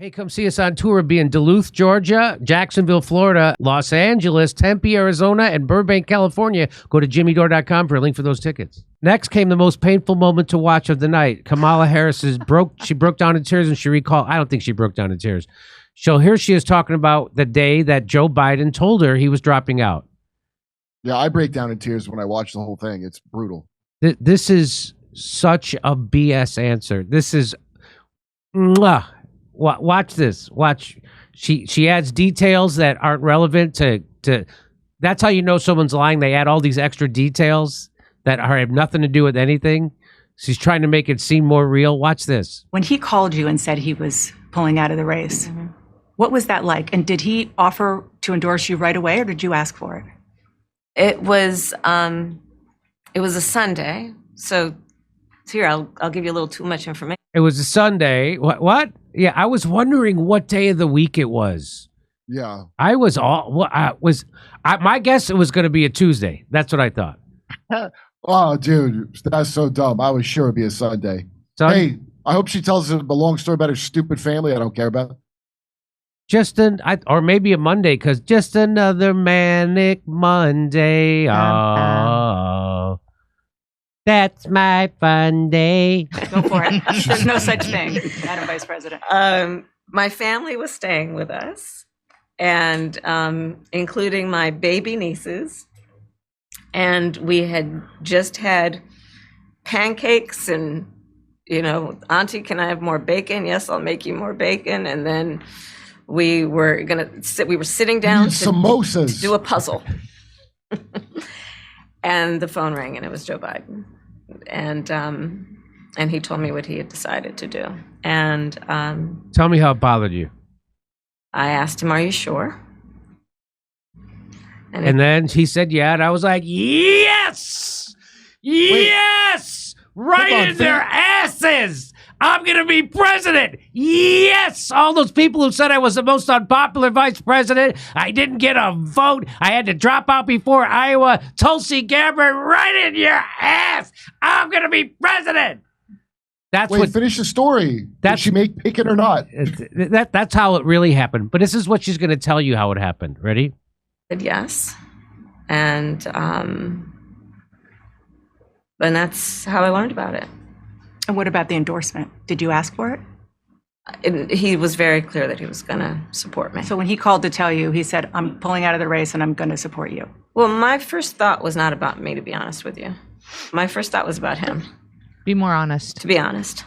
Hey, come see us on tour. We'll be in Duluth, Georgia, Jacksonville, Florida, Los Angeles, Tempe, Arizona, and Burbank, California. Go to jimmydore.com for a link for those tickets. Next came the most painful moment to watch of the night. Kamala Harris she broke down in tears, and she recalled, I don't think she broke down in tears. So here she is talking about the day that Joe Biden told her he was dropping out. Yeah, I break down in tears when I watch the whole thing. It's brutal. This is such a BS answer. This is... Mwah. Watch this. Watch. She adds details that aren't relevant to. That's how you know someone's lying. They add all these extra details that have nothing to do with anything. She's trying to make it seem more real. Watch this. When he called you and said he was pulling out of the race, what was that like? And did he offer to endorse you right away, or did you ask for it? It was a Sunday. So here, I'll give you a little too much information. It was a Sunday. What? Yeah, I was wondering what day of the week it was. Yeah. My guess it was going to be a Tuesday. That's what I thought. Oh, dude, that's so dumb. I was sure it'd be a Sunday. Hey, I hope she tells us a long story about her stupid family I don't care about. Or maybe a Monday, because just another manic Monday. Oh. That's my fun day. Go for it. There's no such thing, Madam Vice President. My family was staying with us, and including my baby nieces. And we had just had pancakes and, Auntie, can I have more bacon? Yes, I'll make you more bacon. And then we were sitting down to samosas. Do a puzzle. And the phone rang, and it was Joe Biden, and he told me what he had decided to do. And tell me how it bothered you. I asked him, "Are you sure?" And then he said, "Yeah," and I was like, "Yes, yes, right in their asses! I'm going to be president. Yes. All those people who said I was the most unpopular vice president. I didn't get a vote. I had to drop out before Iowa. Tulsi Gabbard, right in your ass. I'm going to be president." Finish the story. Did she make bacon or not? That's how it really happened. But this is what she's going to tell you how it happened. Ready? I said yes. And that's how I learned about it. And what about the endorsement? Did you ask for it? He was very clear that he was going to support me. So when he called to tell you, he said, "I'm pulling out of the race and I'm going to support you." Well, my first thought was not about me, to be honest with you. My first thought was about him. Be more honest. To be honest.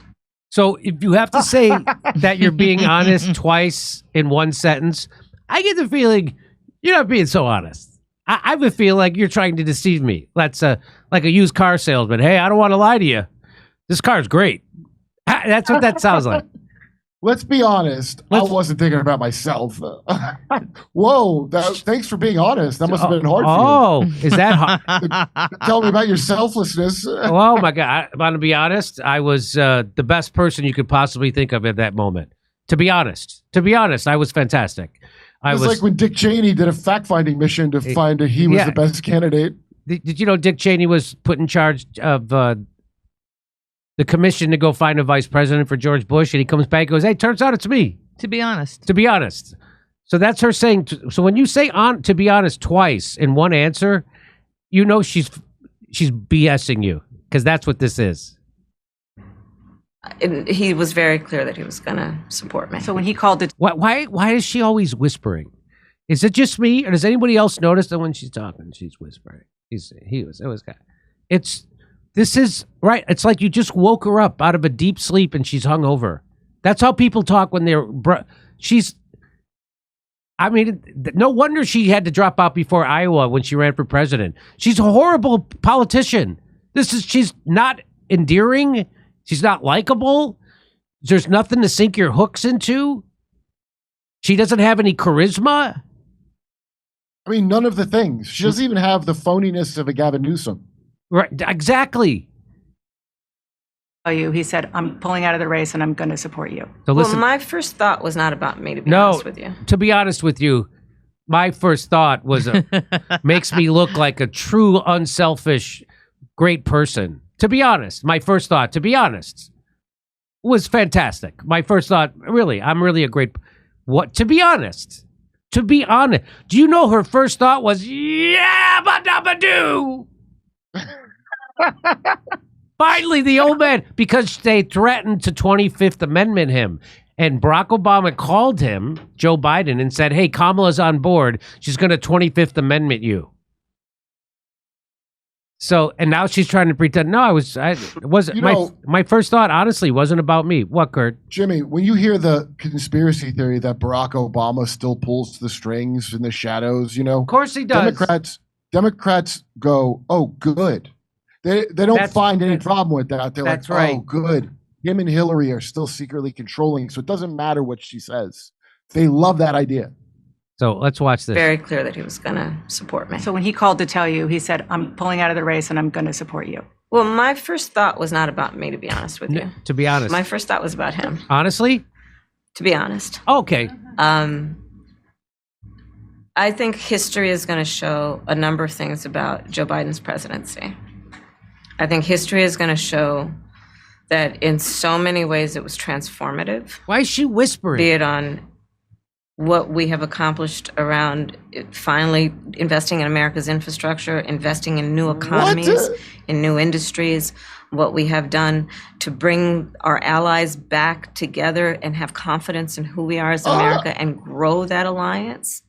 So if you have to say that you're being honest twice in one sentence, I get the feeling you're not being so honest. I would feel like you're trying to deceive me. That's like a used car salesman. Hey, I don't want to lie to you. This car's great. That's what that sounds like. Let's be honest. I wasn't thinking about myself. Whoa. Thanks for being honest. That must have been hard for you. Oh, is that hard? Tell me about your selflessness. Oh, my God. I want to be honest. I was the best person you could possibly think of at that moment. To be honest, I was fantastic. It was like when Dick Cheney did a fact-finding mission to find he was the best candidate. Did you know Dick Cheney was put in charge of the commission to go find a vice president for George Bush, and he comes back and goes, "Hey, turns out it's me." To be honest. To be honest. So that's her saying. So when you say to be honest twice in one answer, you know she's BSing you, because that's what this is. And he was very clear that he was going to support me. So when he called it, why is she always whispering? Is it just me, or does anybody else notice that when she's talking, she's whispering? This is right. It's like you just woke her up out of a deep sleep and she's hungover. That's how people talk when they're. No wonder she had to drop out before Iowa when she ran for president. She's a horrible politician. She's not endearing. She's not likable. There's nothing to sink your hooks into. She doesn't have any charisma. I mean, none of the things. She doesn't even have the phoniness of a Gavin Newsom. Right, exactly. He said, "I'm pulling out of the race and I'm going to support you." So listen, my first thought was not about me, to be honest with you. To be honest with you, my first thought was makes me look like a true, unselfish, great person. To be honest, my first thought, to be honest. was fantastic. My first thought, really, I'm really a great. What? To be honest, do you know her first thought was, yeah, ba-da-ba-doo? Finally, the old man, because they threatened to 25th Amendment him. And Barack Obama called him, Joe Biden, and said, hey, Kamala's on board. She's going to 25th Amendment you. So, and now she's trying to pretend. No, it wasn't. My first thought, honestly, wasn't about me. What, Kurt? Jimmy, when you hear the conspiracy theory that Barack Obama still pulls the strings in the shadows, Of course he does. Democrats go, oh, good. They don't find any problem with that. They're like, right. Oh, good. Him and Hillary are still secretly controlling, so it doesn't matter what she says. They love that idea. So let's watch this. Very clear that he was going to support me. So when he called to tell you, he said, I'm pulling out of the race and I'm going to support you. Well, my first thought was not about me, to be honest with you. To be honest. My first thought was about him. Honestly? To be honest. Okay. I think history is going to show a number of things about Joe Biden's presidency. I think history is going to show that in so many ways it was transformative. Why is she whispering? Be it on what we have accomplished around finally investing in America's infrastructure, investing in new economies, in new industries, what we have done to bring our allies back together and have confidence in who we are as America and grow that alliance.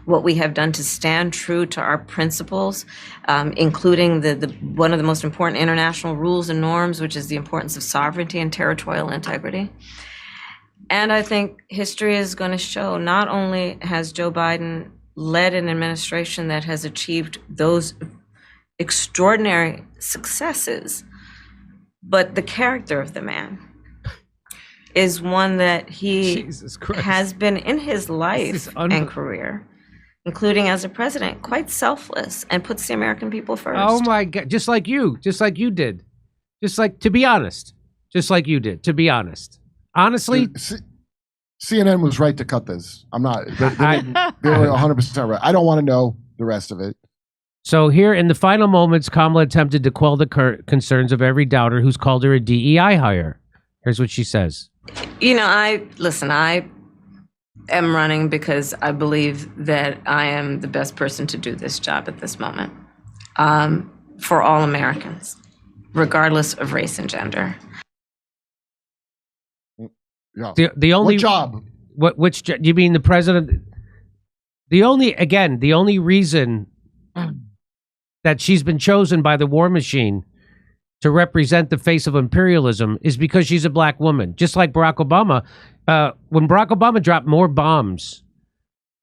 What we have done to stand true to our principles, including the one of the most important international rules and norms, which is the importance of sovereignty and territorial integrity. And I think history is going to show not only has Joe Biden led an administration that has achieved those extraordinary successes, but the character of the man is one that he has been in his life and career, including as a president, quite selfless and puts the American people first. Oh my God. Just like you did. To be honest, just like you did, to be honest. Honestly, CNN was right to cut this. I'm not. They were 100% right. I don't want to know the rest of it. So here in the final moments, Kamala attempted to quell the concerns of every doubter who's called her a DEI hire. Here's what she says. I am running because I believe that I am the best person to do this job at this moment for all Americans, regardless of race and gender. Yeah. The only what job? Which you mean the president? The only reason that she's been chosen by the war machine to represent the face of imperialism is because she's a black woman, just like Barack Obama. When Barack Obama dropped more bombs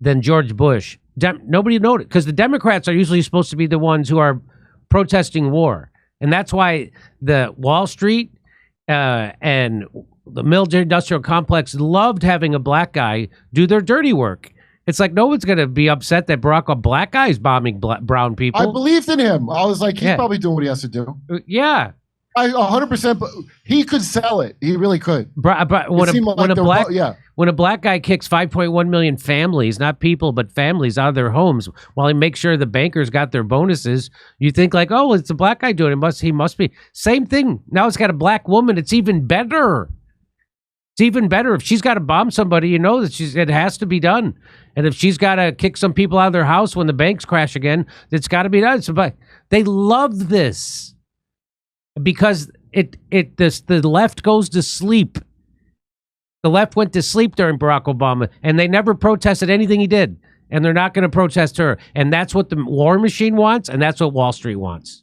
than George Bush, nobody noticed, because the Democrats are usually supposed to be the ones who are protesting war, and that's why the Wall Street and the military-industrial complex loved having a black guy do their dirty work. It's like no one's going to be upset that a black guy is bombing brown people. I believed in him. I was like, he's probably doing what he has to do. Yeah. I 100%. He could sell it. He really could. But when a black guy kicks 5.1 million families, not people, but families out of their homes, while he makes sure the bankers got their bonuses, you think like, oh, it's a black guy doing it. He must be. Same thing. Now it's got a black woman. It's even better. It's even better. If she's got to bomb somebody, you know that it has to be done. And if she's got to kick some people out of their house when the banks crash again, it's got to be done. So, but they love this because the left goes to sleep. The left went to sleep during Barack Obama, and they never protested anything he did. And they're not going to protest her. And that's what the war machine wants, and that's what Wall Street wants.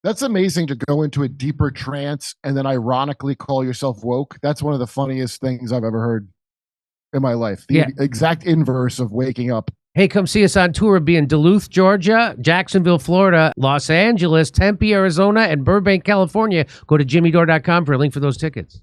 That's amazing to go into a deeper trance and then ironically call yourself woke. That's one of the funniest things I've ever heard in my life. The exact inverse of waking up. Hey, come see us on tour. We'll be in Duluth, Georgia, Jacksonville, Florida, Los Angeles, Tempe, Arizona, and Burbank, California. Go to jimmydore.com for a link for those tickets.